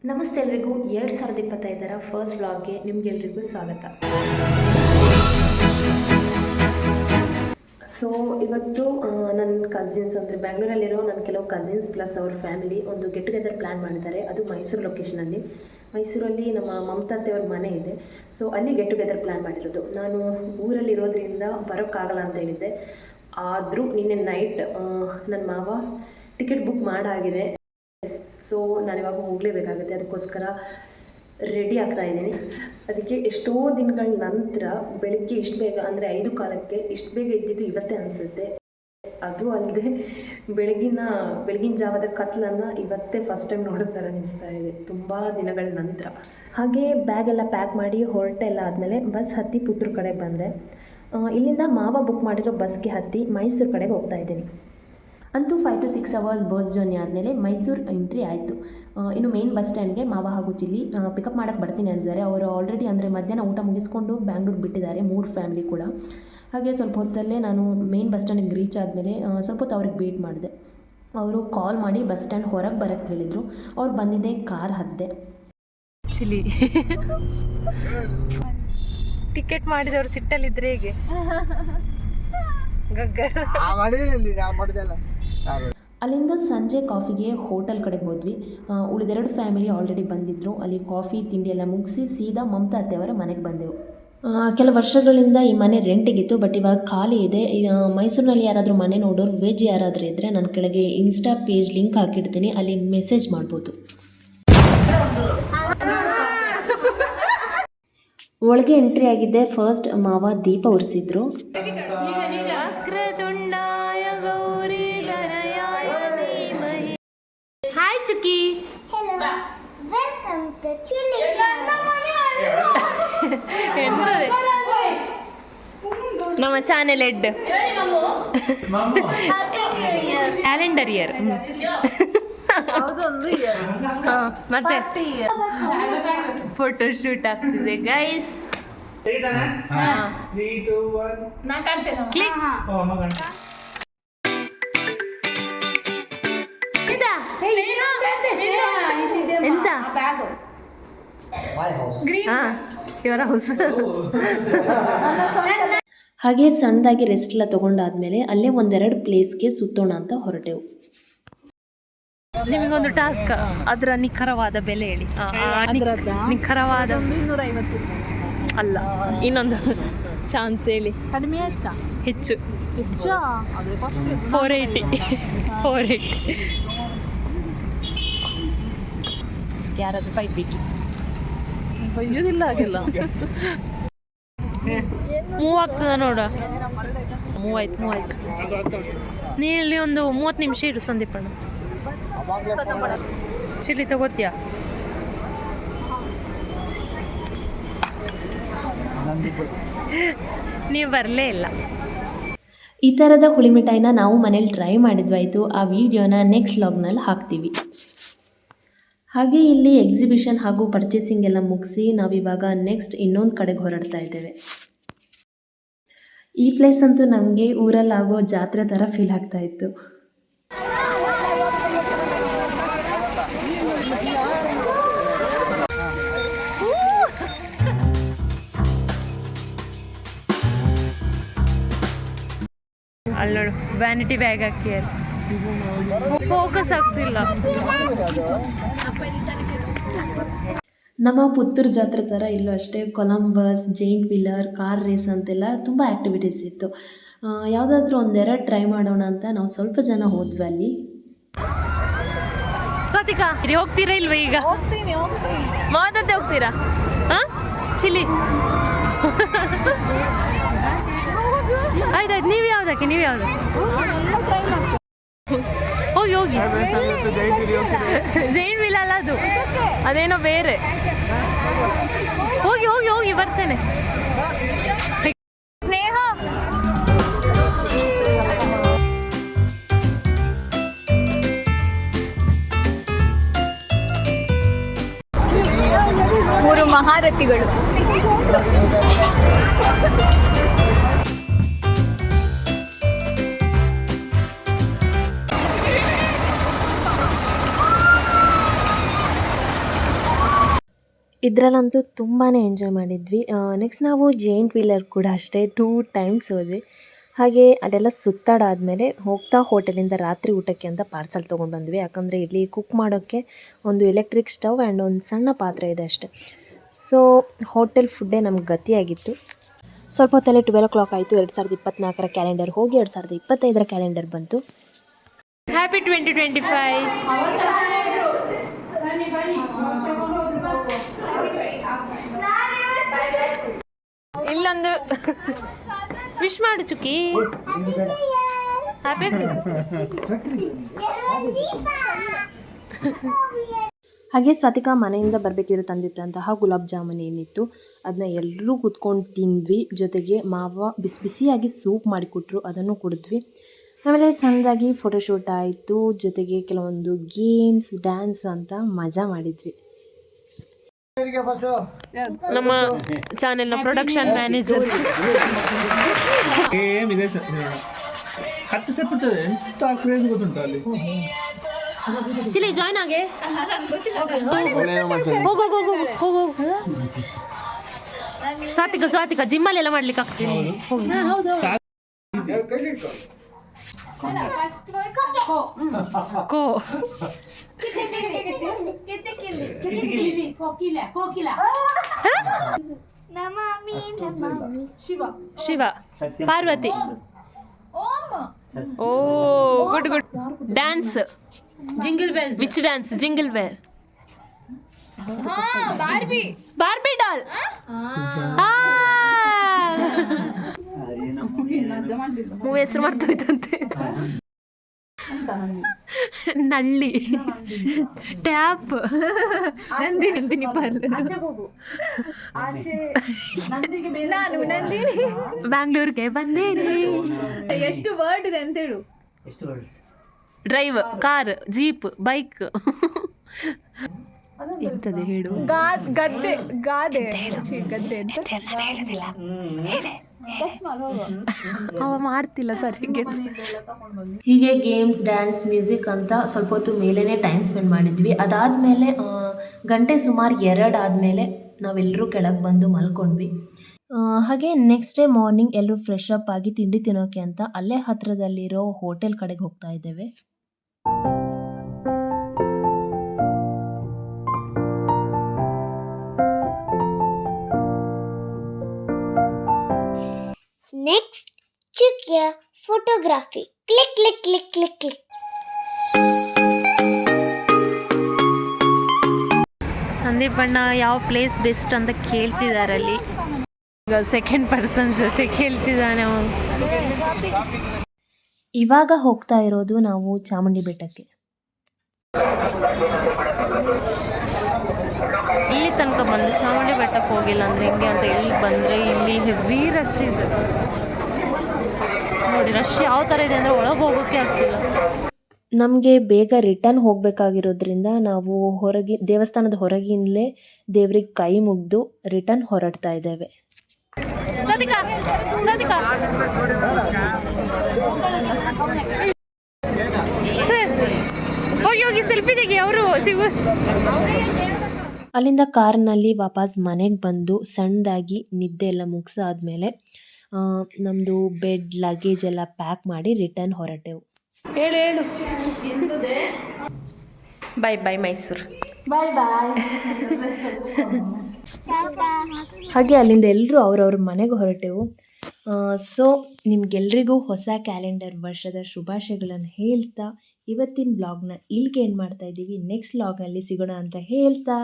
ನಮಸ್ತೆ ಎಲ್ರಿಗೂ 2025ರ ಫಸ್ಟ್ ವ್ಲಾಗ್ಗೆ ನಿಮಗೆಲ್ರಿಗೂ ಸ್ವಾಗತ. ಸೊ ಇವತ್ತು ನನ್ನ ಕಸಿನ್ಸ್ ಅಂದರೆ ಬ್ಯಾಂಗ್ಳೂರಲ್ಲಿರೋ ನನ್ನ ಕೆಲವು ಕಸಿನ್ಸ್ ಪ್ಲಸ್ ಅವ್ರ ಫ್ಯಾಮಿಲಿ ಒಂದು ಗೆಟ್ ಟುಗೆದರ್ ಪ್ಲ್ಯಾನ್ ಮಾಡಿದ್ದಾರೆ. ಅದು ಮೈಸೂರು ಲೊಕೇಶನಲ್ಲಿ. ಮೈಸೂರಲ್ಲಿ ನಮ್ಮ ಮಮತಾತೆಯವ್ರ ಮನೆ ಇದೆ. ಸೊ ಅಲ್ಲಿ ಗೆಟ್ ಟುಗೆದರ್ ಪ್ಲ್ಯಾನ್ ಮಾಡಿರೋದು. ನಾನು ಊರಲ್ಲಿರೋದ್ರಿಂದ ಬರೋಕ್ಕಾಗಲ್ಲ ಅಂತ ಹೇಳಿದ್ದೆ. ಆದರೂ ನಿನ್ನೆ ನೈಟ್ ನನ್ನ ಮಾವ ಟಿಕೆಟ್ ಬುಕ್ ಮಾಡಾಗಿದೆ. ಸೊ ನಾನಿವಾಗ ಹೋಗಲೇಬೇಕಾಗುತ್ತೆ. ಅದಕ್ಕೋಸ್ಕರ ರೆಡಿ ಆಗ್ತಾ ಇದ್ದೀನಿ. ಅದಕ್ಕೆ ಎಷ್ಟೋ ದಿನಗಳ ನಂತರ ಬೆಳಗ್ಗೆ ಇಷ್ಟು ಬೇಗ ಅಂದರೆ 5 ಕಾಲಕ್ಕೆ ಇಷ್ಟು ಬೇಗ ಇದ್ದಿದ್ದು ಇವತ್ತೇ ಅನಿಸುತ್ತೆ. ಅದು ಅಲ್ಲದೆ ಬೆಳಗಿನ ಜಾವದ ಕತ್ಲನ್ನು ಇವತ್ತೇ ಫಸ್ಟ್ ಟೈಮ್ ನೋಡೋ ಥರ ಅನಿಸ್ತಾ ಇದೆ ತುಂಬ ದಿನಗಳ ನಂತರ. ಹಾಗೆ ಬ್ಯಾಗೆಲ್ಲ ಪ್ಯಾಕ್ ಮಾಡಿ ಹೊರಟೆಲ್ಲ ಆದಮೇಲೆ ಬಸ್ ಹತ್ತಿ ಪುತ್ತೂರು ಕಡೆಗೆ ಬಂದೆ. ಇಲ್ಲಿಂದ ಮಾವ ಬುಕ್ ಮಾಡಿರೋ ಬಸ್ಗೆ ಹತ್ತಿ ಮೈಸೂರು ಕಡೆಗೆ ಹೋಗ್ತಾ ಇದ್ದೀನಿ. ಅಂತೂ 5 to 6 hours ಬಸ್ ಜರ್ನಿ ಆದಮೇಲೆ ಮೈಸೂರು ಎಂಟ್ರಿ ಆಯಿತು. ಇನ್ನು ಮೇನ್ ಬಸ್ ಸ್ಟ್ಯಾಂಡ್ಗೆ ಮಾವ ಹಾಗೂ ಚಿಲ್ಲಿ ಪಿಕಪ್ ಮಾಡೋಕ್ಕೆ ಬರ್ತೀನಿ ಅಂದಿದ್ದಾರೆ. ಅವರು ಆಲ್ರೆಡಿ ಅಂದರೆ ಮಧ್ಯಾಹ್ನ ಊಟ ಮುಗಿಸ್ಕೊಂಡು ಬ್ಯಾಂಗ್ಳೂರು ಬಿಟ್ಟಿದ್ದಾರೆ, 3 ಫ್ಯಾಮಿಲಿ ಕೂಡ. ಹಾಗೆ ಸ್ವಲ್ಪ ಹೊತ್ತಲ್ಲೇ ನಾನು ಮೇನ್ ಬಸ್ ಸ್ಟ್ಯಾಂಡಿಗೆ ರೀಚ್ ಆದಮೇಲೆ ಸ್ವಲ್ಪ ಹೊತ್ತು ಅವ್ರಿಗೆ ವೇಟ್ ಮಾಡಿದೆ. ಅವರು ಕಾಲ್ ಮಾಡಿ ಬಸ್ ಸ್ಟ್ಯಾಂಡ್ ಹೊರಗೆ ಬರೋಕ್ಕೆ ಹೇಳಿದರು. ಅವ್ರು ಬಂದಿದ್ದೆ ಕಾರ್ ಹತ್ತಿದೆ. ಚಿಲ್ಲಿ ಟಿಕೆಟ್ ಮಾಡಿದವರು ಸಿಟ್ಟಲ್ಲಿದ್ರೆ ಹೇಗೆ ಅಲ್ಲಿಂದ ಸಂಜೆ ಕಾಫಿಗೆ ಹೋಟೆಲ್ ಕಡೆಗೆ ಹೋದ್ವಿ. ಉಳಿದೆರಡು ಫ್ಯಾಮಿಲಿ ಆಲ್ರೆಡಿ ಬಂದಿದ್ದರು. ಅಲ್ಲಿ ಕಾಫಿ ತಿಂಡಿ ಎಲ್ಲ ಮುಗಿಸಿ ಸೀದಾ ಮಮತಾ ಅತ್ತೆಯವರ ಮನೆಗೆ ಬಂದೆವು. ಕೆಲವು ವರ್ಷಗಳಿಂದ ಈ ಮನೆ ರೆಂಟಿಗಿತ್ತು, ಬಟ್ ಇವಾಗ ಖಾಲಿ ಇದೆ. ಮೈಸೂರಿನಲ್ಲಿ ಯಾರಾದರೂ ಮನೆ ನೋಡೋರು ವೆಜ್ ಯಾರಾದರೂ ಇದ್ದರೆ ನಾನು ಕೆಳಗೆ ಇನ್ಸ್ಟಾ ಪೇಜ್ ಲಿಂಕ್ ಹಾಕಿಡ್ತೀನಿ, ಅಲ್ಲಿ ಮೆಸೇಜ್ ಮಾಡ್ಬೋದು. ಒಳಗೆ ಎಂಟ್ರಿ ಆಗಿದ್ದೆ. ಫಸ್ಟ್ ಮಾವ ದೀಪ ಉರಿಸಿದ್ರು. ಹಾಯ್ ಚುಕ್ಕಿ. ನಮ್ಮ ಚಾನೆಲ್ ಎಡ್ ಕ್ಯಾಲೆಂಡರ್ ಇಯರ್ ಮತ್ತೆ ಫೋಟೋ ಶೂಟ್ ಆಗ್ತಿದೆ ಗೈಸ್. ಎಂತ ಇವರ ಹೌಸ್. ಹಾಗೆ ಸಣ್ಣದಾಗಿ ರೆಸ್ಟ್ ಎಲ್ಲ ತೊಗೊಂಡಾದ್ಮೇಲೆ ಅಲ್ಲೇ ಒಂದೆರಡು ಪ್ಲೇಸ್ಗೆ ಸುತ್ತೋಣ ಅಂತ ಹೊರಟೆವು. ನಿಮಗೊಂದು ಟಾಸ್ಕ್, ಅದರ ನಿಖರವಾದ ಬೆಲೆ ಹೇಳಿ. ನಿಖರವಾದ 250 ಅಲ್ಲ, ಇನ್ನೊಂದು ಚಾನ್ಸ್ ಹೇಳಿ. ಕಡಿಮೆ ಹೆಚ್ಚು 480. ಯಾರಾದ್ರೂ ಬೈಬೇಕಿತ್ತು. ಬೈಯೋದಿಲ್ಲ ಆಗಿಲ್ಲ. 3 ಆಗ್ತದ ನೋಡ. 30 ನೀ ಇಲ್ಲಿ ಒಂದು 30 ನಿಮಿಷ ಇರು ಸಂದೀಪಣ್ಣ. ಚಿಲ್ಲಿ ತಗೋತೀಯಾ? ನೀವು ಬರಲೇ ಇಲ್ಲ. ಈ ಥರದ ಹುಳಿ ಮಿಠಾಯಿನ ನಾವು ಮನೇಲಿ ಟ್ರೈ ಮಾಡಿದ್ವಾಯಿತು. ಆ ವಿಡಿಯೋನ ನೆಕ್ಸ್ಟ್ ವ್ಲಾಗ್ನಲ್ಲಿ ಹಾಕ್ತೀವಿ. ಹಾಗೆ ಇಲ್ಲಿ ಎಕ್ಸಿಬಿಷನ್ ಹಾಗೂ ಪರ್ಚೇಸಿಂಗ್ ಎಲ್ಲ ಮುಗಿಸಿ ನಾವಿವಾಗ ನೆಕ್ಸ್ಟ್ ಇನ್ನೊಂದು ಕಡೆಗೆ ಹೊರಡ್ತಾ ಇದ್ದೇವೆ. ಈ ಪ್ಲೇಸ್ ಅಂತೂ ನಮಗೆ ಊರಲ್ಲಾಗೋ ಜಾತ್ರೆ ಥರ ಫೀಲ್ ಆಗ್ತಾ ಇತ್ತು. ಅಲ್ಲಿ ನೋಡು, ವ್ಯಾನಿಟಿ ಬ್ಯಾಗ್ ಹಾಕಿ ಫೋಕಸ್ ಆಗ್ತಿಲ್ಲ. ನಮ್ಮ ಪುತ್ತೂರು ಜಾತ್ರೆ ಥರ ಇಲ್ಲೂ ಅಷ್ಟೇ Columbus, giant wheeler, car race ಅಂತೆಲ್ಲ ತುಂಬ ಆ್ಯಕ್ಟಿವಿಟೀಸ್ ಇತ್ತು. ಯಾವುದಾದ್ರೂ ಒಂದೆರಡು ಟ್ರೈ ಮಾಡೋಣ ಅಂತ ನಾವು ಸ್ವಲ್ಪ ಜನ ಹೋದ್ವಿ ಅಲ್ಲಿ. ಸ್ವಾತಿಕಾ ಹೋಗ್ತೀರಾ ಇಲ್ವಾ? ಈಗ ಮಾದತ್ತೆ ಹೋಗ್ತೀರಾ? ಚಿಲ್ಲಿ ಆಯ್ತಾಯ್ತು. ನೀವು ಯಾವುದಕ್ಕೆ ಹೋಗಿ ಜೈನ್ ವೀಲ್ ಅಲ್ಲ, ಅದೇನೋ ಬೇರೆ. ಹೋಗಿ ಬರ್ತೇನೆ. ಸ್ನೇಹ ಮೂರು ಮಹಾರಥಿಗಳು. ಇದರಲ್ಲಂತೂ ತುಂಬಾ ಎಂಜಾಯ್ ಮಾಡಿದ್ವಿ. ನೆಕ್ಸ್ಟ್ ನಾವು ಜೈಂಟ್ ವೀಲರ್ ಕೂಡ ಅಷ್ಟೇ 2 ಟೈಮ್ಸ್ ಹೋದ್ವಿ. ಹಾಗೆ ಅದೆಲ್ಲ ಸುತ್ತಾಡಾದಮೇಲೆ ಹೋಗ್ತಾ ಹೋಟೆಲಿಂದ ರಾತ್ರಿ ಊಟಕ್ಕೆ ಅಂತ ಪಾರ್ಸಲ್ ತೊಗೊಂಡು ಬಂದ್ವಿ. ಯಾಕಂದರೆ ಇಲ್ಲಿ ಕುಕ್ ಮಾಡೋಕ್ಕೆ ಒಂದು ಎಲೆಕ್ಟ್ರಿಕ್ ಸ್ಟವ್ ಆ್ಯಂಡ್ ಒಂದು ಸಣ್ಣ ಪಾತ್ರೆ ಇದೆ ಅಷ್ಟೆ. ಸೊ ಹೋಟೆಲ್ ಫುಡ್ಡೇ ನಮ್ಗೆ ಗತಿಯಾಗಿತ್ತು. ಸ್ವಲ್ಪ ಹೊತ್ತಲ್ಲೇ 12 o'clock ಆಯಿತು. 2024 ಕ್ಯಾಲೆಂಡರ್ ಹೋಗಿ 2025 ಕ್ಯಾಲೆಂಡರ್ ಬಂತು. ಹ್ಯಾಪಿ 2025. ಇಲ್ಲೊಂದು ವಿಶ್ ಮಾಡು ಚುಕ್ಕಿ. ಹ್ಯಾಪಿ. ಹಾಗೆ ಸ್ವಾತಿಕಾ ಮನೆಯಿಂದ ಬರಬೇಕಿರೋ ತಂದಿಟ್ಟಂತಹ ಗುಲಾಬ್ ಜಾಮೂನ್ ಏನಿತ್ತು ಅದನ್ನ ಎಲ್ಲರೂ ಕೂತ್ಕೊಂಡು ತಿಂದ್ವಿ. ಜೊತೆಗೆ ಮಾವ ಬಿಸಿ ಬಿಸಿಯಾಗಿ ಸೂಪ್ ಮಾಡಿಕೊಟ್ರು, ಅದನ್ನು ಕುಡಿದ್ವಿ. ಆಮೇಲೆ ಸಣ್ಣದಾಗಿ ಫೋಟೋಶೂಟ್ ಆಯಿತು. ಜೊತೆಗೆ ಕೆಲವೊಂದು ಗೇಮ್ಸ್ ಡ್ಯಾನ್ಸ್ ಅಂತ ಮಜಾ ಮಾಡಿದ್ವಿ. ನಮ್ಮ ಚಾನೆಲ್ನ ಪ್ರೊಡಕ್ಷನ್ ಮ್ಯಾನೇಜರ್. ಚಿಲಿ ಜಾಯ್ನ್ ಆಗೆ. ಹೋಗು ಹೋಗು ಹೋಗು. ಸ್ವಾತಿಕ ಜಿಮ್ಮಲ್ಲೆಲ್ಲ ಮಾಡ್ಲಿಕ್ಕೆ ಆಗ್ತೀನಿ. ಕೋ Shiva Parvati. Oh good good. Dance jingle bell. Which dance? Jingle bell. Barbie doll. Movie ಹೆಸರು ಮಾಡ್ತೋಯ್ತಂತೆ. ನಳ್ಳಿ ಟ್ಯಾಪ್. ನಂದಿನಿ ಬ್ಯಾಂಗ್ಳೂರ್ಗೆ ಬಂದೇನೆ. ಎಷ್ಟು ವರ್ಡ್ ಇದೆ ಅಂತ ಹೇಳು. Drive, car, jeep, bike. ಎಂತದೆ ಹೇಳು. ಗದ್ದೆ ಗದ್ದೆ ಅಂತ ಅವ ಮಾಡ್ತಿಲ್ಲ ಸರಿ. ಹೀಗೆ ಗೇಮ್ಸ್ ಡ್ಯಾನ್ಸ್ ಮ್ಯೂಸಿಕ್ ಅಂತ ಸ್ವಲ್ಪ ಹೊತ್ತು ಮೇಲೇ ಟೈಮ್ ಸ್ಪೆಂಡ್ ಮಾಡಿದ್ವಿ. ಅದಾದಮೇಲೆ ಗಂಟೆ ಸುಮಾರು 2 ಆದಮೇಲೆ ನಾವೆಲ್ಲರೂ ಕೆಳಗೆ ಬಂದು ಮಲ್ಕೊಂಡ್ವಿ. ಹಾಗೆ ನೆಕ್ಸ್ಟ್ ಡೇ ಮಾರ್ನಿಂಗ್ ಎಲ್ಲರೂ ಫ್ರೆಶ್ ಅಪ್ ಆಗಿ ತಿಂಡಿ ತಿನ್ನೋಕೆ ಅಂತ ಅಲ್ಲೇ ಹತ್ತಿರದಲ್ಲಿರೋ ಹೋಟೆಲ್ ಕಡೆಗೆ ಹೋಗ್ತಾ ಇದ್ದೇವೆ. Next, check your photography. Click, click, click, click, click. Sandeep ಅಣ್ಣ ಯಾವ ಪ್ಲೇಸ್ ಬೆಸ್ಟ್ ಅಂತ ಕೇಳ್ತಿದ್ದಾರೆ ಅಲ್ಲಿ. ಈಗ ಸೆಕೆಂಡ್ ಪರ್ಸನ್ ಜೊತೆ ಕೇಳ್ತಿದ್ದಾನೆ ಅವನು. ಇವಾಗ ಹೋಗ್ತಾ ಇರೋದು ನಾವು ಚಾಮುಂಡಿ ಬೆಟ್ಟಕ್ಕೆ. ಇಲ್ಲಿ ತನಕ ಬಂದು ಚಾಮುಂಡಿ ಬೆಟ್ಟಕ್ಕೆ ಹೋಗಿಲ್ಲ ಅಂದರೆ ಹೆಂಗೆ ಅಂತ ಇಲ್ಲಿ ಬಂದರೆ ಇಲ್ಲಿ ಹೆವಿ ರಶ್ ಇದೆ ನೋಡಿ. ರಶ್ ಯಾವ ಥರ ಇದೆ ಅಂದರೆ ಒಳಗೆ ಹೋಗೋಕ್ಕೆ ಆಗ್ತಿಲ್ಲ. ನಮಗೆ ಬೇಗ ರಿಟರ್ನ್ ಹೋಗಬೇಕಾಗಿರೋದ್ರಿಂದ ನಾವು ದೇವಸ್ಥಾನದ ಹೊರಗಿಂದಲೇ ದೇವ್ರಿಗೆ ಕೈ ಮುಗಿದು ರಿಟರ್ನ್ ಹೊರಡ್ತಾ ಇದ್ದೇವೆ. ಹೋಗಿ ಸೆಲ್ಫಿ ತೆಗಿ. ಅವರು ಅಲ್ಲಿಂದ ಕಾರ್ನಲ್ಲಿ ವಾಪಸ್ ಮನೆಗೆ ಬಂದು ಸಣ್ಣದಾಗಿ ನಿದ್ದೆ ಎಲ್ಲ ಮುಗಿಸಾದ್ಮೇಲೆ ನಮ್ಮದು ಬೆಡ್ ಲಗೇಜ್ ಎಲ್ಲ ಪ್ಯಾಕ್ ಮಾಡಿ ರಿಟರ್ನ್ ಹೊರಟೆವು. ಹೇಳು. ಬೈ ಮೈಸೂರು. ಹಾಗೆ ಅಲ್ಲಿಂದ ಎಲ್ಲರೂ ಅವ್ರವ್ರ ಮನೆಗೆ ಹೊರಟೆವು. ಸೊ ನಿಮ್ಗೆಲ್ರಿಗೂ ಹೊಸ ಕ್ಯಾಲೆಂಡರ್ ವರ್ಷದ ಶುಭಾಶಯಗಳನ್ನು ಹೇಳ್ತಾ ಇವತ್ತಿನ ಬ್ಲಾಗ್ನ ಇಲ್ಲಿಗೆ ಎಂಡ್ ಮಾಡ್ತಾ ಇದ್ದೀವಿ. ನೆಕ್ಸ್ಟ್ ಬ್ಲಾಗ್ನಲ್ಲಿ ಸಿಗೋಣ ಅಂತ ಹೇಳ್ತಾ